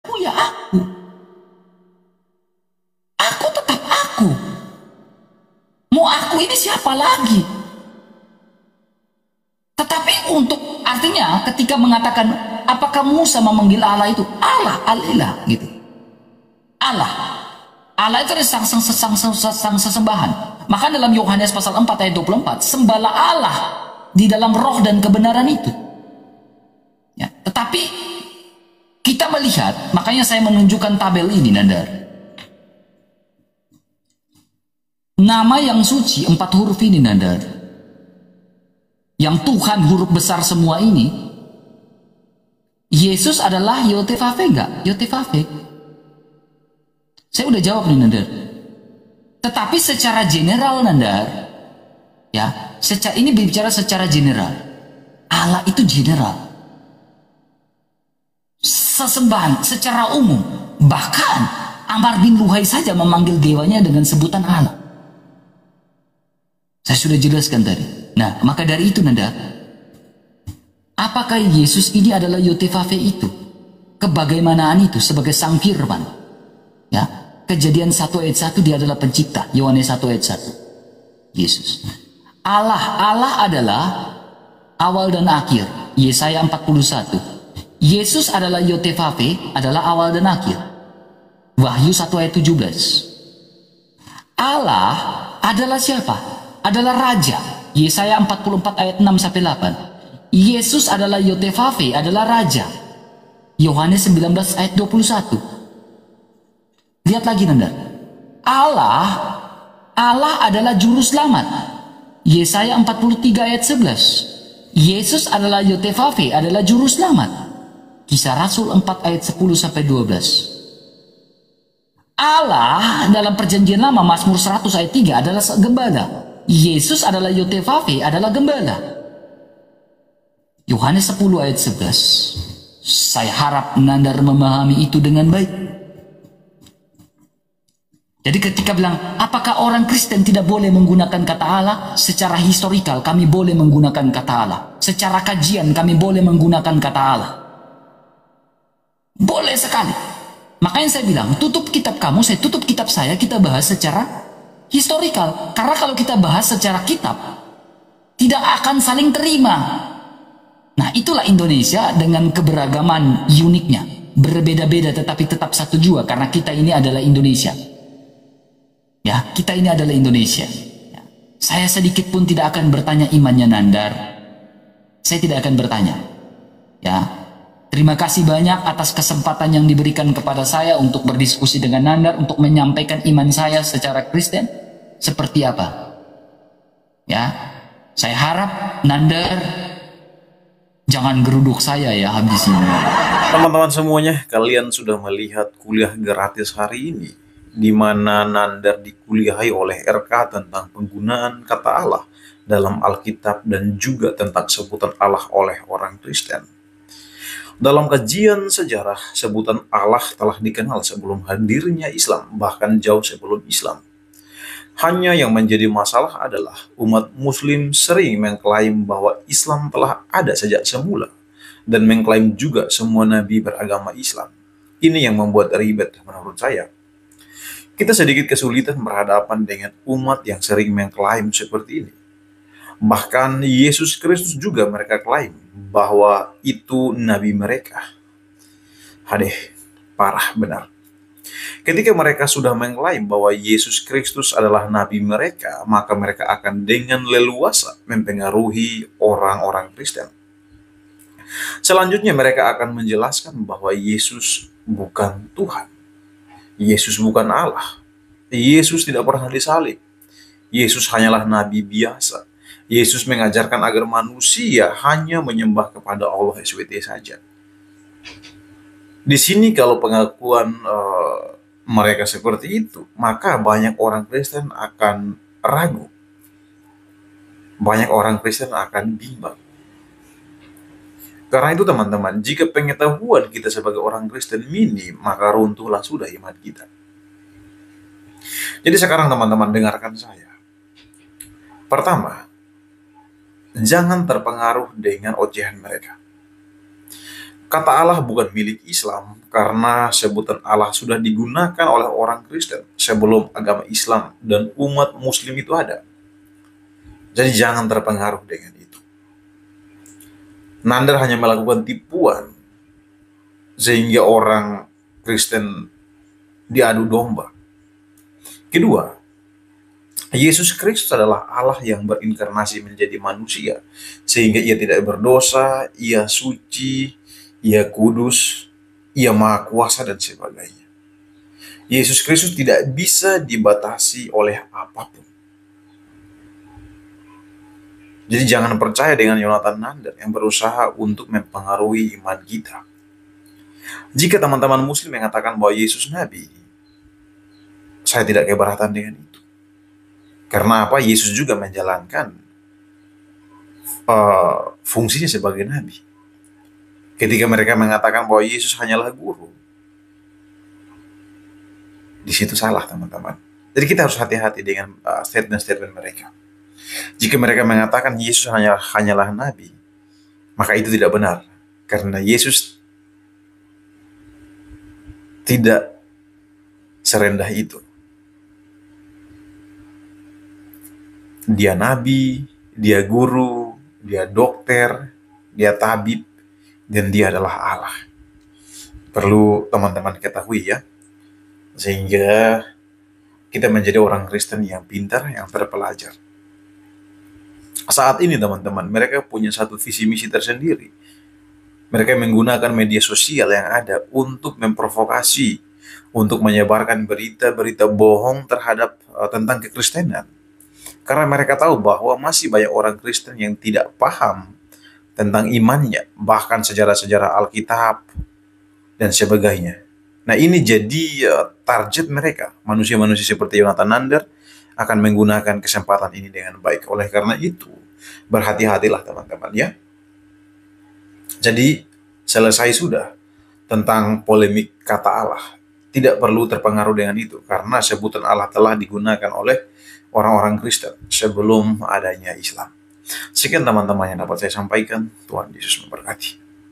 Aku ya aku. Aku tetap aku. Mau aku ini siapa lagi? Tetapi untuk artinya ketika mengatakan apakah Musa memanggil Allah itu Allah, Alilah gitu. Allah. Allah itu adalah sang sesembahan. Maka dalam Yohanes pasal 4 ayat 24, sembahlah Allah di dalam roh dan kebenaran itu. Ya, tetapi kita melihat, makanya saya menunjukkan tabel ini, Nandar. Nama yang suci 4 huruf ini, Nandar. Yang Tuhan huruf besar semua ini, Yesus adalah Yotevave enggak? Yotevave. Saya udah jawab nih, Nandar. Tetapi secara general, Nandar, ya, ini bicara secara general. Allah itu general. Sesembahan secara umum. Bahkan Amar bin Luhai saja memanggil dewanya dengan sebutan Allah. Saya sudah jelaskan tadi. Nah, maka dari itu, Nanda, apakah Yesus ini adalah Yotevave itu? Kebagaimanaan itu sebagai sang firman. Ya, Kejadian 1 ayat 1 dia adalah pencipta. Yohanes 1 ayat 1. Yesus. Allah adalah awal dan akhir. Yesaya 41. Yesus adalah Yotevave, adalah awal dan akhir. Wahyu 1 ayat 17. Allah adalah siapa? Adalah Raja. Yesaya 44 ayat 6 sampai 8. Yesus adalah Yotevave, adalah Raja. Yohanes 19 ayat 21. Lihat lagi, Nanda. Allah adalah juru selamat. Yesaya 43 ayat 11. Yesus adalah Yotevave, adalah juru selamat. Kisah Rasul 4 ayat 10 sampai 12. Allah dalam perjanjian lama Mazmur 100 ayat 3 adalah gembala. Yesus adalah Yotevave, adalah gembala. Yohanes 10 ayat 11. Saya harap Nandar memahami itu dengan baik. Jadi ketika bilang, apakah orang Kristen tidak boleh menggunakan kata Allah? Secara historikal kami boleh menggunakan kata Allah. Secara kajian kami boleh menggunakan kata Allah. Boleh sekali. Makanya saya bilang, tutup kitab kamu, saya tutup kitab saya, kita bahas secara historikal. Karena kalau kita bahas secara kitab, tidak akan saling terima. Nah, itulah Indonesia dengan keberagaman uniknya. Berbeda-beda tetapi tetap satu jua, karena kita ini adalah Indonesia. Ya, kita ini adalah Indonesia. Ya. Saya sedikit pun tidak akan bertanya imannya Nandar. Saya tidak akan bertanya. Ya, terima kasih banyak atas kesempatan yang diberikan kepada saya untuk berdiskusi dengan Nandar, untuk menyampaikan iman saya secara Kristen seperti apa. Ya, saya harap Nandar jangan geruduk saya ya habis ini. Teman-teman semuanya, kalian sudah melihat kuliah gratis hari ini, di mana Nandar dikuliahi oleh RK tentang penggunaan kata Allah dalam Alkitab dan juga tentang sebutan Allah oleh orang Kristen. Dalam kajian sejarah, sebutan Allah telah dikenal sebelum hadirnya Islam, bahkan jauh sebelum Islam. Hanya yang menjadi masalah adalah umat Muslim sering mengklaim bahwa Islam telah ada sejak semula, dan mengklaim juga semua nabi beragama Islam. Ini yang membuat ribet menurut saya. Kita sedikit kesulitan berhadapan dengan umat yang sering mengklaim seperti ini. Bahkan Yesus Kristus juga mereka klaim bahwa itu nabi mereka. Hadeh, parah benar. Ketika mereka sudah mengklaim bahwa Yesus Kristus adalah nabi mereka, maka mereka akan dengan leluasa mempengaruhi orang-orang Kristen. Selanjutnya mereka akan menjelaskan bahwa Yesus bukan Tuhan. Yesus bukan Allah. Yesus tidak pernah disalib. Yesus hanyalah nabi biasa. Yesus mengajarkan agar manusia hanya menyembah kepada Allah SWT saja. Di sini kalau pengakuan mereka seperti itu, maka banyak orang Kristen akan ragu. Banyak orang Kristen akan bimbang. Karena itu teman-teman, jika pengetahuan kita sebagai orang Kristen minim, maka runtuhlah sudah iman kita. Jadi sekarang teman-teman dengarkan saya. Pertama, jangan terpengaruh dengan ocehan mereka. Kata Allah bukan milik Islam karena sebutan Allah sudah digunakan oleh orang Kristen sebelum agama Islam dan umat Muslim itu ada. Jadi jangan terpengaruh dengan itu. Nandar hanya melakukan tipuan sehingga orang Kristen diadu domba. Kedua, Yesus Kristus adalah Allah yang berinkarnasi menjadi manusia, sehingga ia tidak berdosa, ia suci, ia kudus, ia maha kuasa, dan sebagainya. Yesus Kristus tidak bisa dibatasi oleh apapun. Jadi jangan percaya dengan Yonatan Nandar yang berusaha untuk mempengaruhi iman kita. Jika teman-teman Muslim mengatakan bahwa Yesus Nabi, saya tidak keberatan dengan itu. Karena apa? Yesus juga menjalankan fungsinya sebagai Nabi. Ketika mereka mengatakan bahwa Yesus hanyalah guru, di situ salah, teman-teman. Jadi kita harus hati-hati dengan statement-statement mereka. Jika mereka mengatakan Yesus hanyalah Nabi, maka itu tidak benar. Karena Yesus tidak serendah itu. Dia nabi, dia guru, dia dokter, dia tabib, dan dia adalah Allah. Perlu teman-teman ketahui ya, sehingga kita menjadi orang Kristen yang pintar, yang terpelajar. Saat ini teman-teman, mereka punya satu visi misi tersendiri. Mereka menggunakan media sosial yang ada untuk memprovokasi, untuk menyebarkan berita-berita bohong terhadap tentang kekristenan. Karena mereka tahu bahwa masih banyak orang Kristen yang tidak paham tentang imannya, bahkan sejarah-sejarah Alkitab, dan sebagainya. Nah, ini jadi target mereka. Manusia-manusia seperti Yonatan Nandar akan menggunakan kesempatan ini dengan baik. Oleh karena itu, berhati-hatilah teman-teman ya. Jadi, selesai sudah tentang polemik kata Allah. Tidak perlu terpengaruh dengan itu, karena sebutan Allah telah digunakan oleh orang-orang Kristen sebelum adanya Islam. Sekian teman-teman yang dapat saya sampaikan. Tuhan Yesus memberkati.